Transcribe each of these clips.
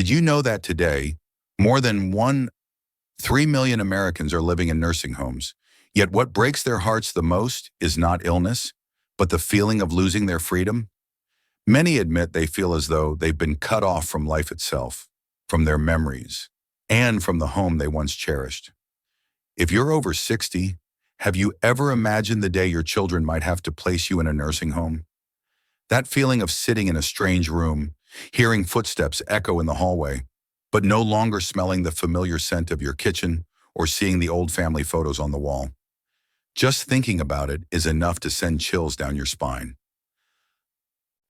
Did you know that today, more than 3 million Americans are living in nursing homes? Yet what breaks their hearts the most is not illness, but the feeling of losing their freedom. Many admit they feel as though they've been cut off from life itself, from their memories, and from the home they once cherished. If you're over 60, have you ever imagined the day your children might have to place you in a nursing home? That feeling of sitting in a strange room, hearing footsteps echo in the hallway, but no longer smelling the familiar scent of your kitchen or seeing the old family photos on the wall. Just thinking about it is enough to send chills down your spine.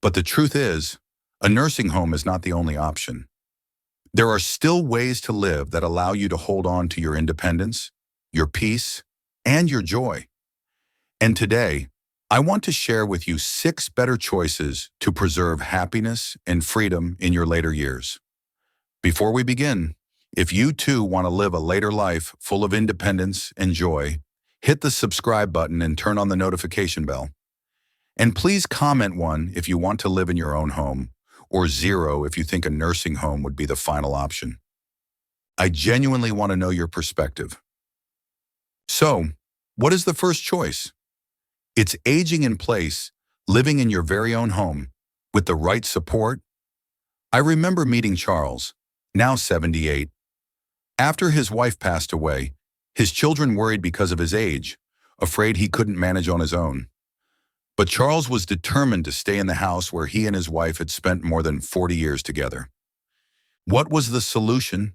But the truth is, a nursing home is not the only option. There are still ways to live that allow you to hold on to your independence, your peace, and your joy. And today, I want to share with you 6 better choices to preserve happiness and freedom in your later years. Before we begin, if you too want to live a later life full of independence and joy, hit the subscribe button and turn on the notification bell. And please comment 1 if you want to live in your own home, or 0 if you think a nursing home would be the final option. I genuinely want to know your perspective. So, what is the first choice? It's aging in place, living in your very own home, with the right support. I remember meeting Charles, now 78. After his wife passed away, his children worried because of his age, afraid he couldn't manage on his own. But Charles was determined to stay in the house where he and his wife had spent more than 40 years together. What was the solution?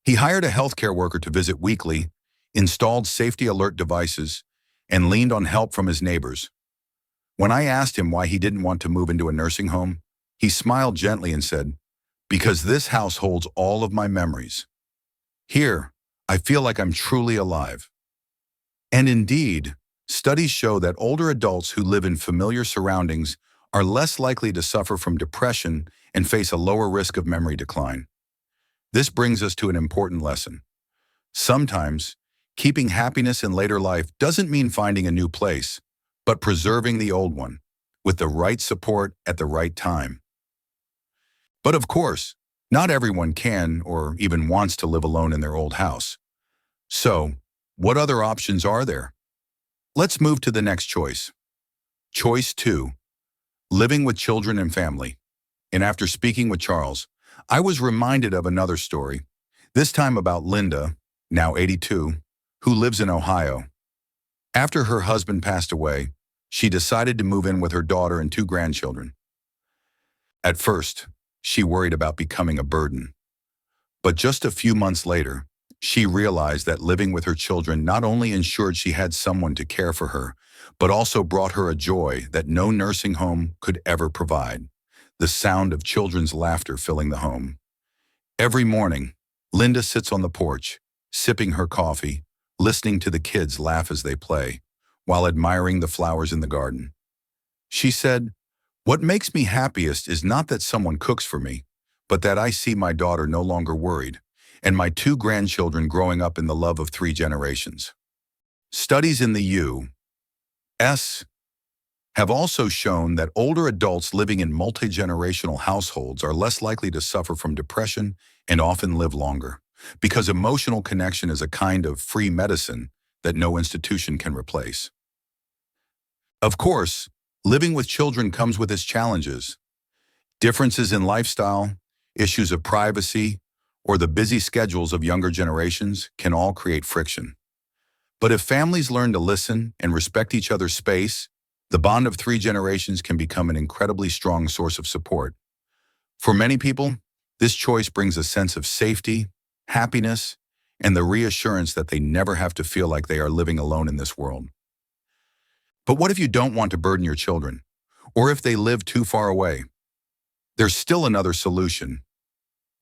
He hired a healthcare worker to visit weekly, installed safety alert devices, and leaned on help from his neighbors. When I asked him why he didn't want to move into a nursing home, he smiled gently and said, "Because this house holds all of my memories. Here, I feel like I'm truly alive." And indeed, studies show that older adults who live in familiar surroundings are less likely to suffer from depression and face a lower risk of memory decline. This brings us to an important lesson. Sometimes, keeping happiness in later life doesn't mean finding a new place, but preserving the old one, with the right support at the right time. But of course, not everyone can or even wants to live alone in their old house. So, what other options are there? Let's move to the next choice. Choice 2, living with children and family. And after speaking with Charles, I was reminded of another story, this time about Linda, now 82, who lives in Ohio. After her husband passed away, she decided to move in with her daughter and 2 grandchildren. At first, she worried about becoming a burden. But just a few months later, she realized that living with her children not only ensured she had someone to care for her, but also brought her a joy that no nursing home could ever provide: the sound of children's laughter filling the home. Every morning, Linda sits on the porch, sipping her coffee, listening to the kids laugh as they play, while admiring the flowers in the garden. She said, "What makes me happiest is not that someone cooks for me, but that I see my daughter no longer worried, and my 2 grandchildren growing up in the love of 3 generations." Studies in the U.S. have also shown that older adults living in multi-generational households are less likely to suffer from depression and often live longer, because emotional connection is a kind of free medicine that no institution can replace. Of course, living with children comes with its challenges. Differences in lifestyle, issues of privacy, or the busy schedules of younger generations can all create friction. But if families learn to listen and respect each other's space, the bond of 3 generations can become an incredibly strong source of support. For many people, this choice brings a sense of safety, happiness, and the reassurance that they never have to feel like they are living alone in this world. But what if you don't want to burden your children, or if they live too far away? There's still another solution,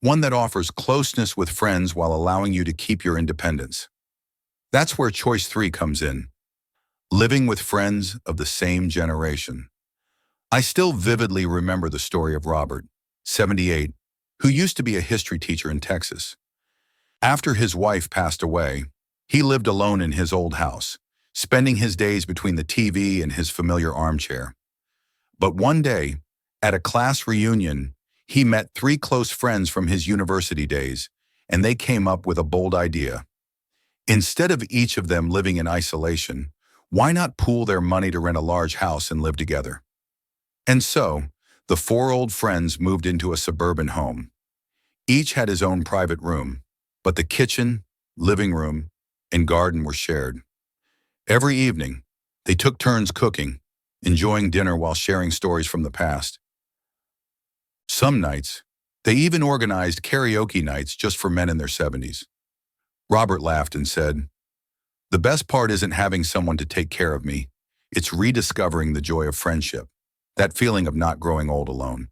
one that offers closeness with friends while allowing you to keep your independence. That's where choice 3 comes in: living with friends of the same generation. I still vividly remember the story of Robert, 78, who used to be a history teacher in Texas. After his wife passed away, he lived alone in his old house, spending his days between the TV and his familiar armchair. But one day, at a class reunion, He met three close friends from his university days, and they came up with a bold idea. Instead of each of them living in isolation, why not pool their money to rent a large house and live together? And so, the four old friends moved into a suburban home. Each had his own private room, but the kitchen, living room, and garden were shared. Every evening, they took turns cooking, enjoying dinner while sharing stories from the past. Some nights, they even organized karaoke nights just for men in their 70s. Robert laughed and said, "The best part isn't having someone to take care of me. It's rediscovering the joy of friendship, that feeling of not growing old alone."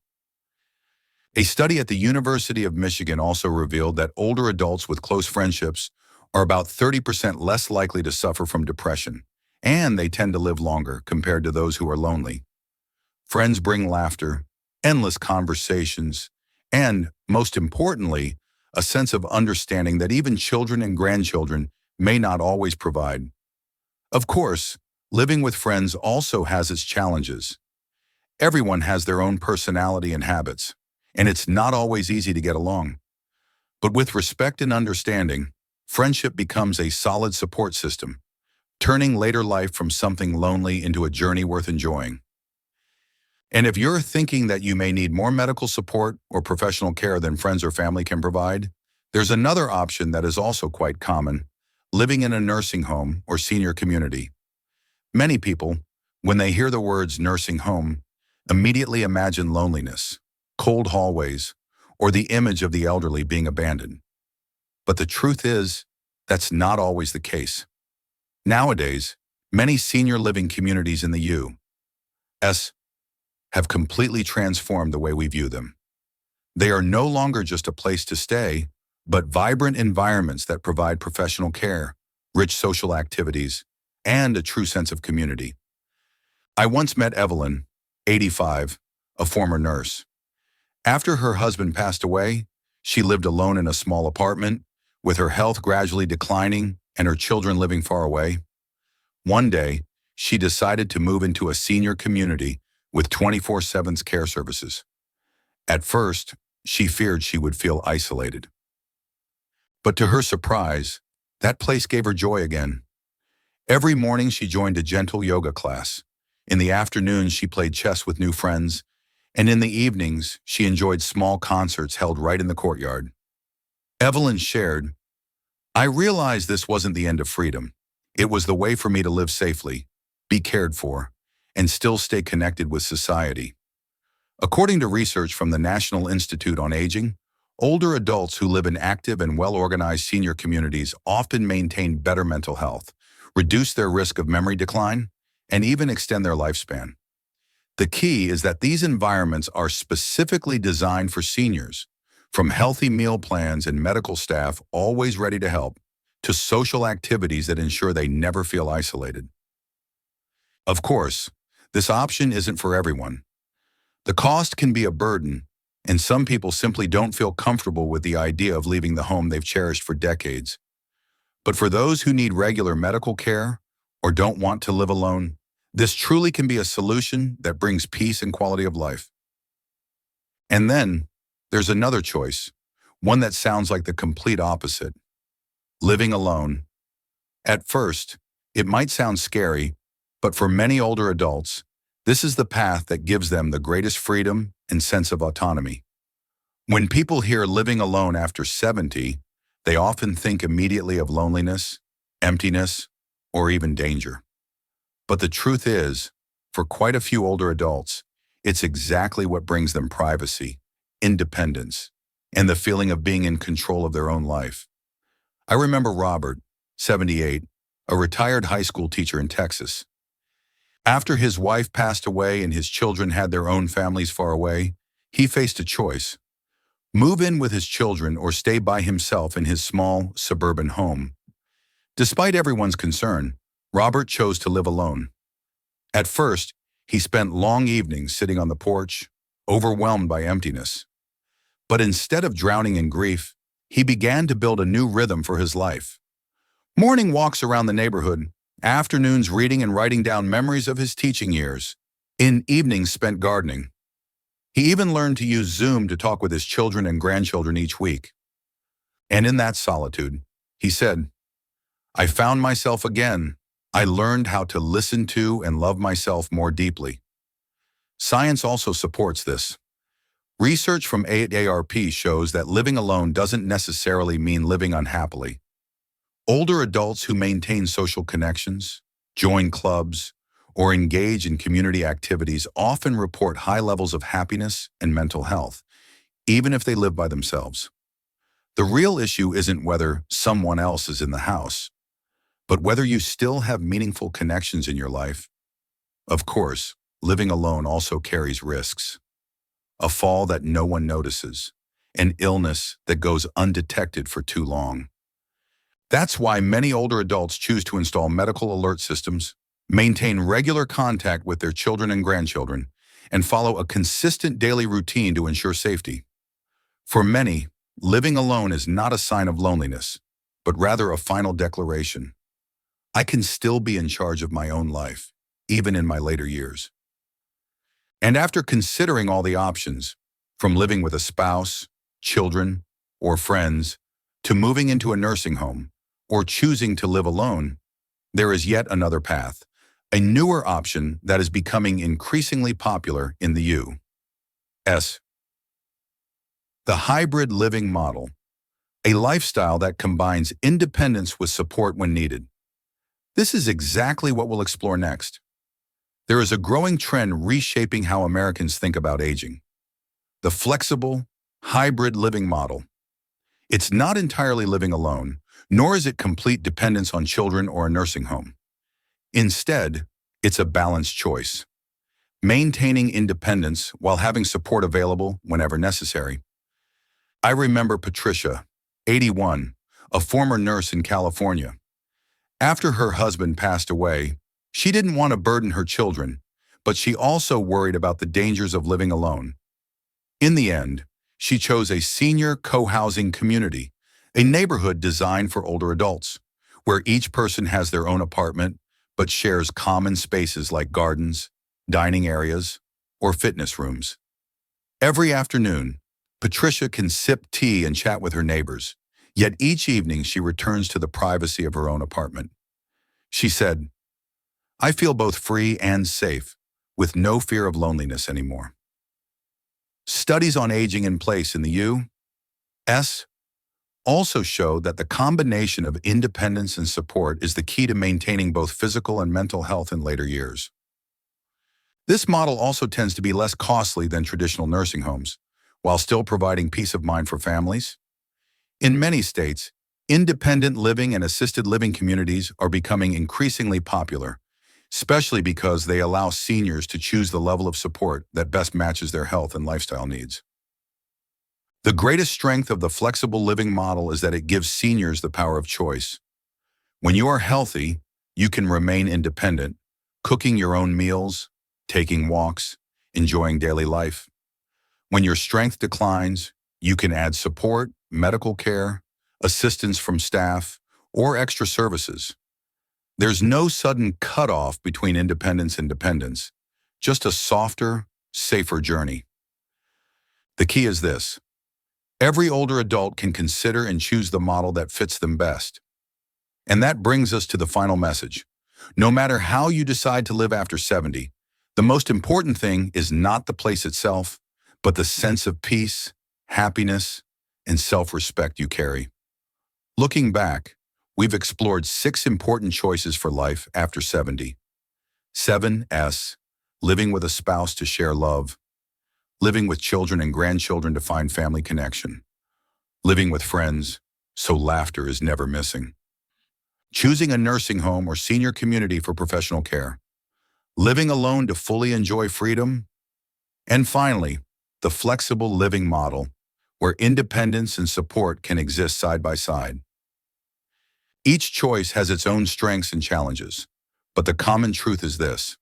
A study at the University of Michigan also revealed that older adults with close friendships are about 30% less likely to suffer from depression, and they tend to live longer compared to those who are lonely. Friends bring laughter, endless conversations, and, most importantly, a sense of understanding that even children and grandchildren may not always provide. Of course, living with friends also has its challenges. Everyone has their own personality and habits, and it's not always easy to get along. But with respect and understanding, friendship becomes a solid support system, turning later life from something lonely into a journey worth enjoying. And if you're thinking that you may need more medical support or professional care than friends or family can provide, there's another option that is also quite common: living in a nursing home or senior community. Many people, when they hear the words nursing home, immediately imagine loneliness, cold hallways, or the image of the elderly being abandoned. But the truth is, that's not always the case. Nowadays, many senior living communities in the U.S. have completely transformed the way we view them. They are no longer just a place to stay, but vibrant environments that provide professional care, rich social activities, and a true sense of community. I once met Evelyn, 85, a former nurse. After her husband passed away, she lived alone in a small apartment, with her health gradually declining and her children living far away. One day, she decided to move into a senior community with 24/7 care services. At first, she feared she would feel isolated. But to her surprise, that place gave her joy again. Every morning she joined a gentle yoga class. In the afternoons she played chess with new friends, and in the evenings she enjoyed small concerts held right in the courtyard. Evelyn shared, "I realized this wasn't the end of freedom. It was the way for me to live safely, be cared for, and still stay connected with society." According to research from the National Institute on Aging, older adults who live in active and well-organized senior communities often maintain better mental health, reduce their risk of memory decline, and even extend their lifespan. The key is that these environments are specifically designed for seniors, from healthy meal plans and medical staff always ready to help, to social activities that ensure they never feel isolated. Of course, this option isn't for everyone. The cost can be a burden, and some people simply don't feel comfortable with the idea of leaving the home they've cherished for decades. But for those who need regular medical care or don't want to live alone, this truly can be a solution that brings peace and quality of life. And then, there's another choice, one that sounds like the complete opposite: living alone. At first, it might sound scary, but for many older adults, this is the path that gives them the greatest freedom and sense of autonomy. When people hear living alone after 70, they often think immediately of loneliness, emptiness, or even danger. But the truth is, for quite a few older adults, it's exactly what brings them privacy, independence, and the feeling of being in control of their own life. I remember Robert, 78, a retired high school teacher in Texas. After his wife passed away and his children had their own families far away, he faced a choice: move in with his children or stay by himself in his small, suburban home. Despite everyone's concern, Robert chose to live alone. At first, he spent long evenings sitting on the porch, overwhelmed by emptiness. But instead of drowning in grief, he began to build a new rhythm for his life. Morning walks around the neighborhood, afternoons reading and writing down memories of his teaching years, in evenings spent gardening. He even learned to use Zoom to talk with his children and grandchildren each week. And in that solitude, he said, "I found myself again. I learned how to listen to and love myself more deeply." Science also supports this. Research from AARP shows that living alone doesn't necessarily mean living unhappily. Older adults who maintain social connections, join clubs, or engage in community activities often report high levels of happiness and mental health, even if they live by themselves. The real issue isn't whether someone else is in the house, but whether you still have meaningful connections in your life. Of course, living alone also carries risks. A fall that no one notices, an illness that goes undetected for too long. That's why many older adults choose to install medical alert systems, maintain regular contact with their children and grandchildren, and follow a consistent daily routine to ensure safety. For many, living alone is not a sign of loneliness, but rather a final declaration. I can still be in charge of my own life, even in my later years. And after considering all the options, from living with a spouse, children, or friends, to moving into a nursing home, or choosing to live alone, there is yet another path, a newer option that is becoming increasingly popular in the U.S. The hybrid living model, a lifestyle that combines independence with support when needed. This is exactly what we'll explore next. There is a growing trend reshaping how Americans think about aging. The flexible, hybrid living model. It's not entirely living alone, nor is it complete dependence on children or a nursing home. Instead, it's a balanced choice, maintaining independence while having support available whenever necessary. I remember Patricia, 81, a former nurse in California. After her husband passed away, she didn't want to burden her children, but she also worried about the dangers of living alone. In the end, she chose a senior co-housing community, a neighborhood designed for older adults, where each person has their own apartment but shares common spaces like gardens, dining areas, or fitness rooms. Every afternoon, Patricia can sip tea and chat with her neighbors, yet each evening she returns to the privacy of her own apartment. She said, "I feel both free and safe, with no fear of loneliness anymore." Studies on aging in place in the U.S. also show that the combination of independence and support is the key to maintaining both physical and mental health in later years. This model also tends to be less costly than traditional nursing homes, while still providing peace of mind for families. In many states, independent living and assisted living communities are becoming increasingly popular, especially because they allow seniors to choose the level of support that best matches their health and lifestyle needs. The greatest strength of the flexible living model is that it gives seniors the power of choice. When you are healthy, you can remain independent, cooking your own meals, taking walks, enjoying daily life. When your strength declines, you can add support, medical care, assistance from staff, or extra services. There's no sudden cutoff between independence and dependence, just a softer, safer journey. The key is this. Every older adult can consider and choose the model that fits them best. And that brings us to the final message. No matter how you decide to live after 70, the most important thing is not the place itself, but the sense of peace, happiness, and self-respect you carry. Looking back, we've explored 6 important choices for life after 70. 7S, living with a spouse to share love. Living with children and grandchildren to find family connection. Living with friends, so laughter is never missing. Choosing a nursing home or senior community for professional care. Living alone to fully enjoy freedom. And finally, the flexible living model, where independence and support can exist side by side. Each choice has its own strengths and challenges, but the common truth is this.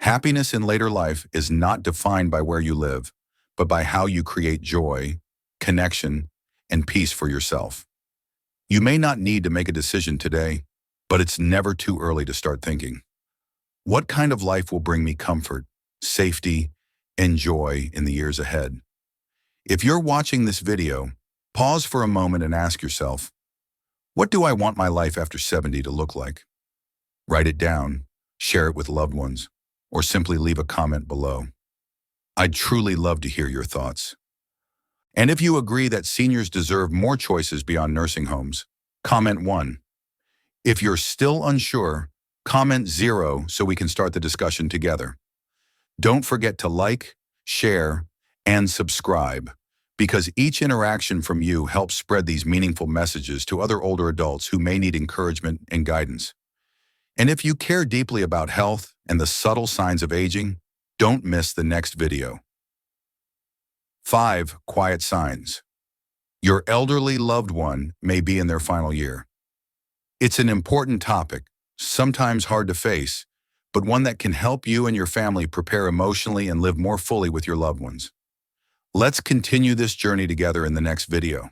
Happiness in later life is not defined by where you live, but by how you create joy, connection, and peace for yourself. You may not need to make a decision today, but it's never too early to start thinking. What kind of life will bring me comfort, safety, and joy in the years ahead. If you're watching this video, pause for a moment and ask yourself, what do I want my life after 70 to look like? Write it down, share it with loved ones, or simply leave a comment below. I'd truly love to hear your thoughts. And if you agree that seniors deserve more choices beyond nursing homes, comment 1. If you're still unsure, comment 0 so we can start the discussion together. Don't forget to like, share, and subscribe, because each interaction from you helps spread these meaningful messages to other older adults who may need encouragement and guidance. And if you care deeply about health and the subtle signs of aging, don't miss the next video. 5 quiet signs. Your elderly loved one may be in their final year. It's an important topic, sometimes hard to face, but one that can help you and your family prepare emotionally and live more fully with your loved ones. Let's continue this journey together in the next video.